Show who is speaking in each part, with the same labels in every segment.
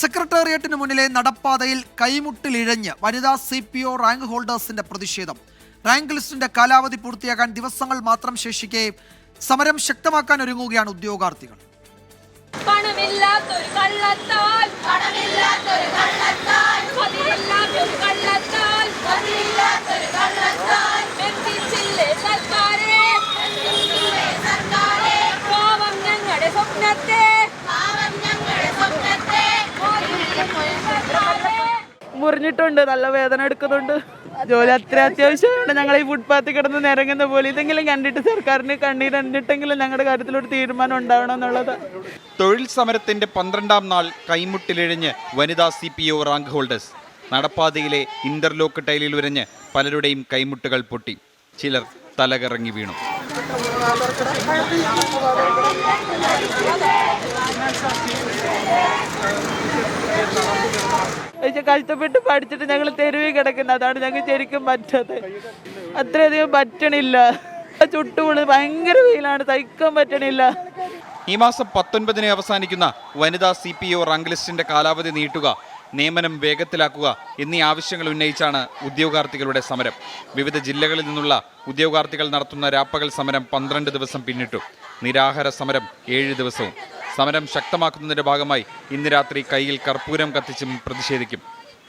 Speaker 1: സെക്രട്ടേറിയറ്റിന് മുന്നിലെ നടപ്പാതയിൽ കൈമുട്ടിലിഴഞ്ഞ് വനിതാ CPO റാങ്ക് ഹോൾഡേഴ്സിന്റെ പ്രതിഷേധം. റാങ്ക് ലിസ്റ്റിന്റെ കാലാവധി പൂർത്തിയാക്കാൻ ദിവസങ്ങൾ മാത്രം ശേഷിക്കെ സമരം ശക്തമാക്കാൻ ഒരുങ്ങുകയാണ് ഉദ്യോഗാർത്ഥികൾ.
Speaker 2: മുറിഞ്ഞിട്ടുണ്ട്, നല്ല വേദന എടുക്കുന്നുണ്ട്. ജോലി അത്ര അത്യാവശ്യമാണ്. ഞങ്ങൾ ഈ ഫുട്പാത്തിൽ കിടന്ന് നിരങ്ങുന്ന പോലെ ഇതെങ്കിലും കണ്ടിട്ട് സർക്കാരിന് കണ്ണീരണ്ടിട്ടെങ്കിലും ഞങ്ങളുടെ കാര്യത്തിലൊരു തീരുമാനം ഉണ്ടാവണം എന്നുള്ളത്.
Speaker 3: തൊഴിൽ സമരത്തിന്റെ 12ാം നാൾ കൈമുട്ടിലിഴഞ്ഞ് വനിതാ CPO റാങ്ക് ഹോൾഡേഴ്സ്. നടപ്പാതയിലെ ഇന്റർലോക്ക് ടൈലിൽ ഉരഞ്ഞ് പലരുടെയും കൈമുട്ടുകൾ പൊട്ടി, ചിലർ തലകറങ്ങി വീണു.
Speaker 2: കഷ്ടപ്പെട്ട് പഠിച്ചിട്ട് ഞങ്ങൾ തെരുവിൽ കിടക്കുന്നത്, അതാണ് ഞങ്ങൾ ശരിക്കും പറ്റാത്തത്. അത്രയധികം പറ്റണില്ല. ചുട്ടുപൊളി, ഭയങ്കര വെയിലാണ്, സഹിക്കാൻ പറ്റണില്ല.
Speaker 3: ഈ മാസം 19-ന് അവസാനിക്കുന്ന വനിതാ CPO റാങ്ക് ലിസ്റ്റിന്റെ കാലാവധി നീട്ടുക, നിയമനം വേഗത്തിലാക്കുക എന്നീ ആവശ്യങ്ങൾ ഉന്നയിച്ചാണ് ഉദ്യോഗാർത്ഥികളുടെ സമരം. വിവിധ ജില്ലകളിൽ നിന്നുള്ള ഉദ്യോഗാർത്ഥികൾ നടത്തുന്ന രാപ്പകൽ സമരം 12 ദിവസം പിന്നിട്ടു. നിരാഹാര സമരം 7 ദിവസവും. സമരം ശക്തമാക്കുന്നതിന്റെ ഭാഗമായി ഇന്ന് രാത്രി കയ്യിൽ കർപ്പൂരം കത്തിച്ചും പ്രതിഷേധിക്കും.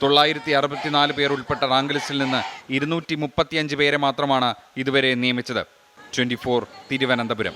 Speaker 3: 964 പേർ ഉൾപ്പെട്ട റാങ്ക് ലിസ്റ്റിൽ നിന്ന് 235 പേരെ മാത്രമാണ് ഇതുവരെ നിയമിച്ചത്. 24 തിരുവനന്തപുരം.